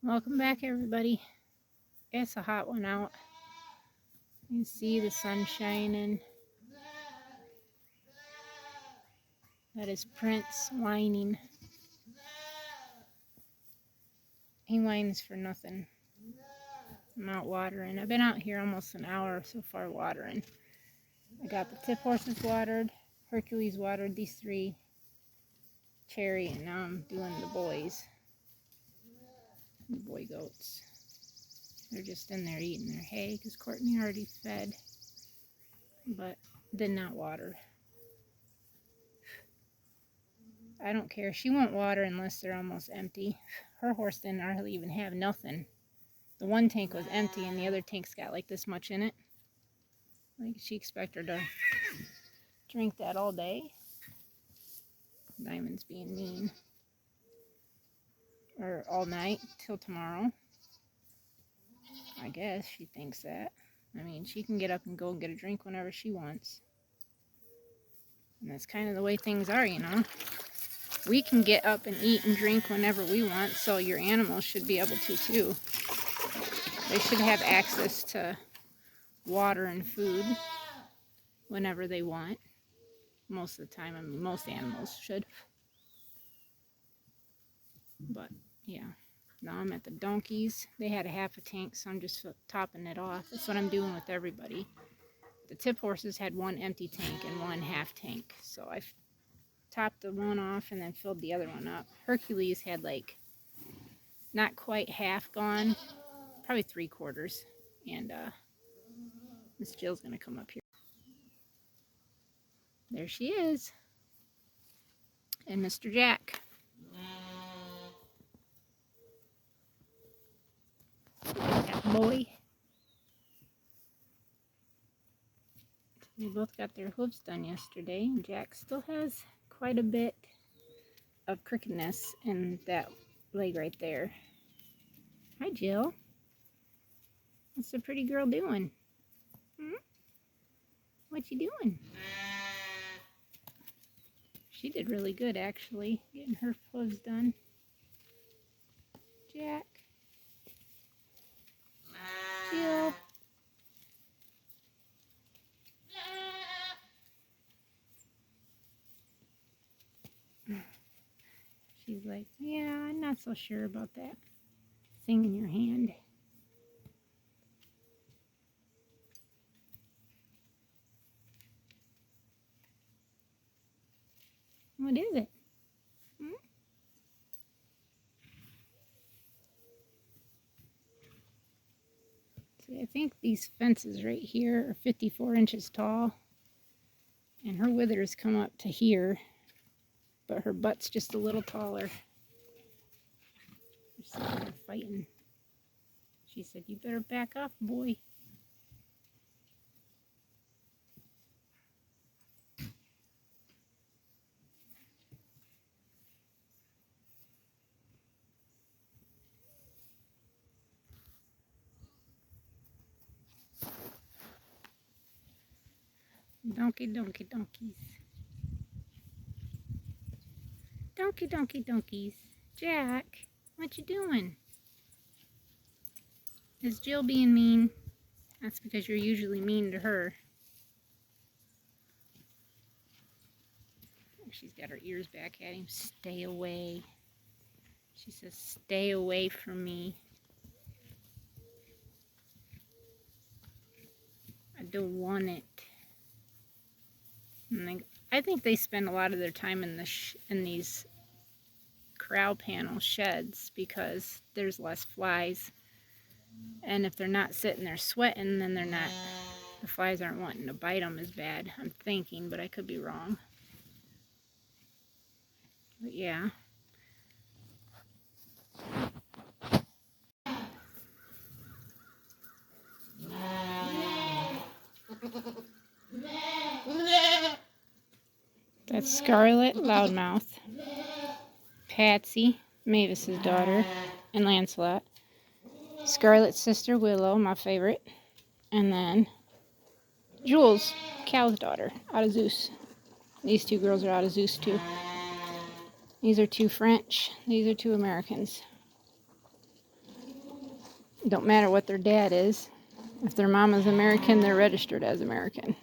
Welcome back, everybody. It's a hot one out. You can see the sun shining. That is Prince whining. He whines for nothing. I'm out watering. I've been out here almost an hour so far watering. I got the tip horses watered, Hercules watered, these three, Cherry, and now I'm doing the boys. The boy goats. They're just in there eating their hay because Courtney already fed, but did not water. I don't care. She won't water unless they're almost empty. Her horse didn't hardly even have nothing. The one tank was empty and the other tank's got like this much in it. Like, she expect her to drink that all day? Diamond's being mean. Or all night till tomorrow. I guess she thinks that. I mean, she can get up and go and get a drink whenever she wants. And that's kind of the way things are, you know. We can get up and eat and drink whenever we want, so your animals should be able to too. They should have access to water and food whenever they want. Most of the time, I mean, most animals should. But, yeah. Now I'm at the donkeys. They had a half a tank, so I'm just topping it off. That's what I'm doing with everybody. The tip horses had one empty tank and one half tank, so I topped the one off and then filled the other one up. Hercules had like not quite half gone, probably 3/4. And Miss Jill's gonna come up here. There she is. And Mr. Jack. That boy. They both got their hooves done yesterday, and Jack still has quite a bit of crookedness in that leg right there. Hi, Jill. What's the pretty girl doing? What you doing? She did really good, actually, getting her hooves done. Jack. Jill. She's like, yeah, I'm not so sure about that thing in your hand. What is it? See, I think these fences right here are 54 inches tall. And her withers come up to here, but her butt's just a little taller. They're sitting there fighting. She said, you better back off, boy. Donkey, donkey, donkeys. Donkey, donkey, donkeys. Jack, what you doing? Is Jill being mean? That's because you're usually mean to her. She's got her ears back at him. Stay away. She says, stay away from me. I don't want it. And I think they spend a lot of their time in these corral panel sheds because there's less flies. And if they're not sitting there sweating, then the flies aren't wanting to bite them as bad. I'm thinking, but I could be wrong. But yeah. That's Scarlet Loudmouth, Patsy, Mavis's daughter, and Lancelot. Scarlet's sister Willow, my favorite, and then Jules, Cal's daughter, out of Zeus. These two girls are out of Zeus too. These are two French. These are two Americans. Don't matter what their dad is. If their mom is American, they're registered as American.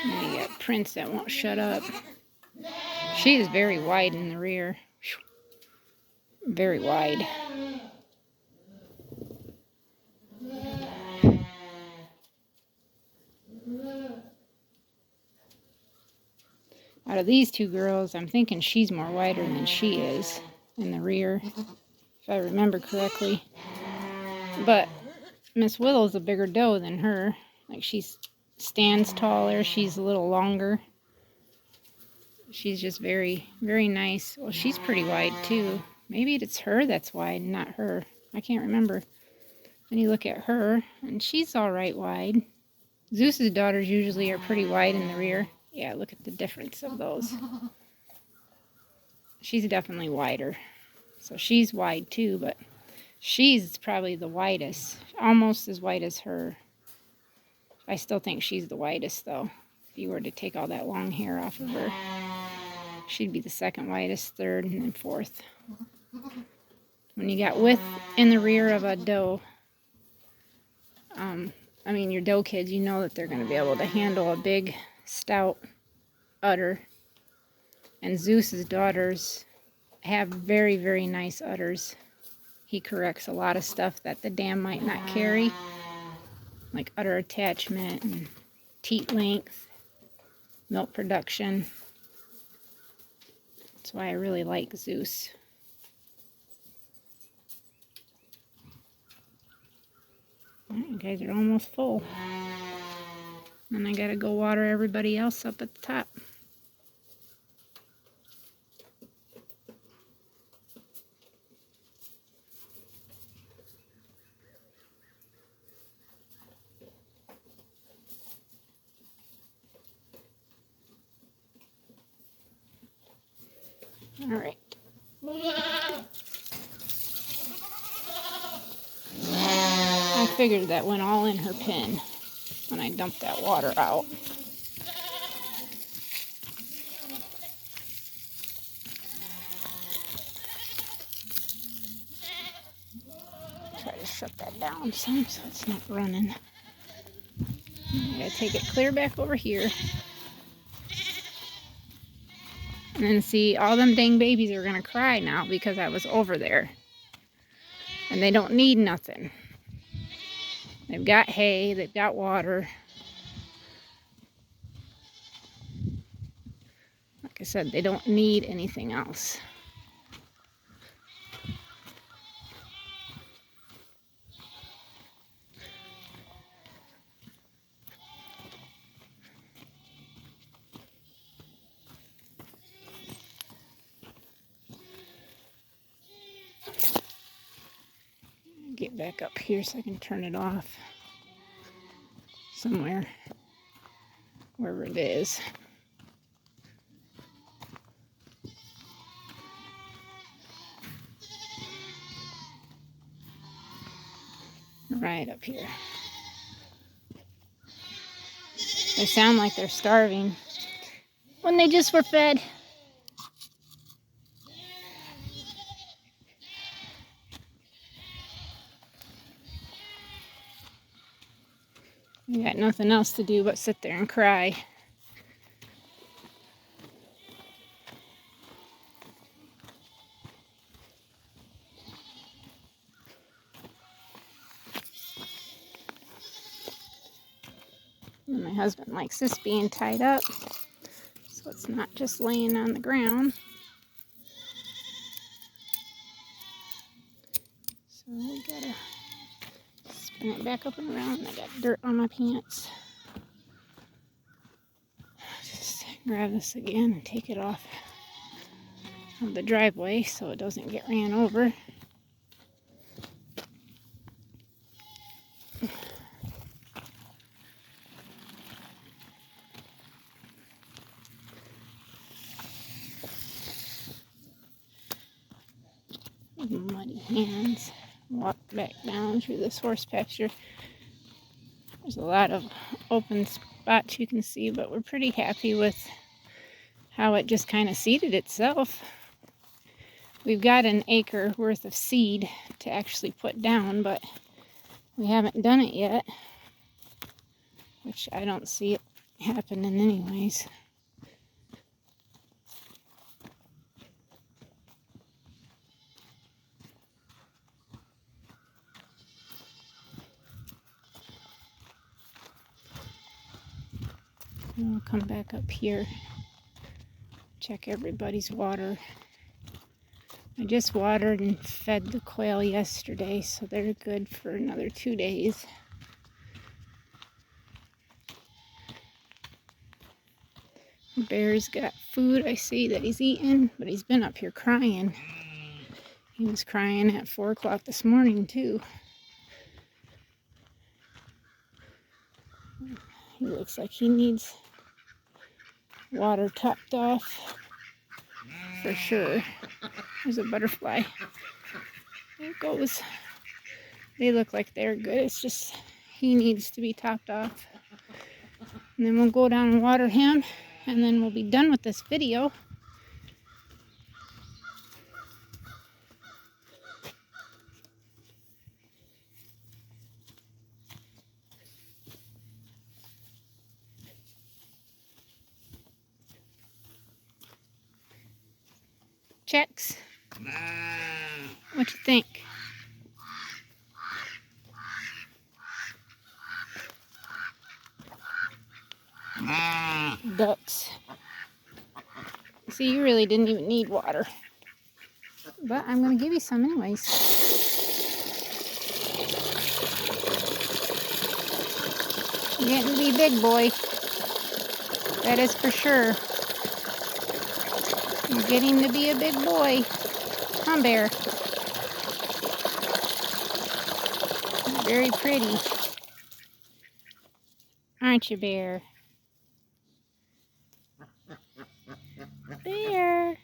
And you got Prince that won't shut up. She is very wide in the rear. Very wide. Out of these two girls, I'm thinking she's more wider than she is in the rear, if I remember correctly. But Miss Willow's a bigger doe than her. Like, she stands taller, she's a little longer. She's just very, very nice. Well, she's pretty wide too. Maybe it's her that's wide, not her. I can't remember. Then you look at her, and she's all right wide. Zeus's daughters usually are pretty wide in the rear. Yeah, look at the difference of those. She's definitely wider. So she's wide too, but she's probably the widest. Almost as wide as her. I still think she's the widest though. If you were to take all that long hair off of her, she'd be the second widest, third, and then fourth. When you got width in the rear of a doe, I mean your doe kids, you know that they're going to be able to handle a big, stout udder. And Zeus's daughters have very, very nice udders. He corrects a lot of stuff that the dam might not carry, like udder attachment and teat length, milk production. That's why I really like Zeus. Alright, you guys are almost full. And I gotta go water everybody else up at the top. Alright. I figured that went all in her pen when I dumped that water out. Try to shut that down some so it's not running. I gotta take it clear back over here. And then see, all them dang babies are gonna cry now because I was over there. And they don't need nothing. They've got hay, they've got water. Like I said, they don't need anything else. Get back up here so I can turn it off somewhere, wherever it is. Right up here. They sound like they're starving when they just were fed. You got nothing else to do but sit there and cry. And my husband likes this being tied up, so it's not just laying on the ground. So we gotta spin it back up and around. I got dirt on my pants. Just grab this again and take it off of the driveway so it doesn't get ran over. Muddy hands. Walk back down through this horse pasture. There's a lot of open spots you can see, but we're pretty happy with how it just kind of seeded itself. We've got an acre worth of seed to actually put down, but we haven't done it yet, which I don't see it happening anyways. I'll come back up here, check everybody's water. I just watered and fed the quail yesterday, so they're good for another 2 days. The bear's got food, I see that he's eating, but he's been up here crying. He was crying at 4 o'clock this morning too. He looks like he needs water topped off for sure. There's a butterfly. There it goes. They look like they're good. It's just he needs to be topped off. And then we'll go down and water him, and then we'll be done with this video. Checks. What you think? Ducks. See, you really didn't even need water. But I'm going to give you some anyways. You're getting to be big boy. That is for sure. You're getting to be a big boy. Come, bear. You're very pretty. Aren't you, bear? Bear.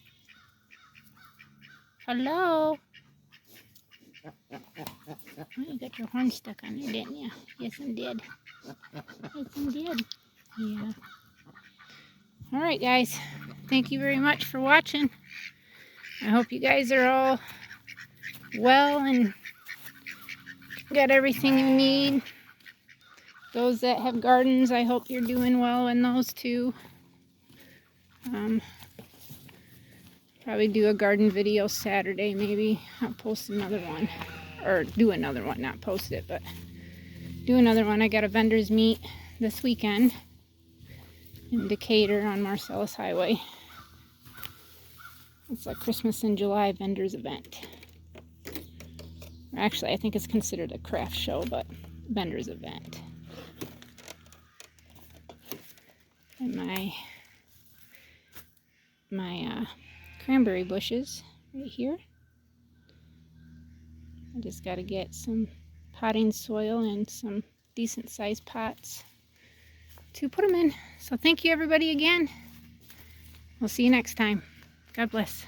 Hello. Oh, you got your horn stuck on there, didn't you? Yes, I did. Yes, I did. Yeah. Alright, guys. Thank you very much for watching. I hope you guys are all well and got everything you need. Those that have gardens, I hope you're doing well in those too. Probably do a garden video Saturday maybe. I'll post another one. Or do another one, not post it, but do another one. I got a vendor's meet this weekend in Decatur on Marcellus Highway. It's a Christmas in July vendor's event. Actually, I think it's considered a craft show, but vendor's event. And my cranberry bushes right here. I just got to get some potting soil and some decent sized pots to put them in. So thank you everybody again. We'll see you next time. God bless.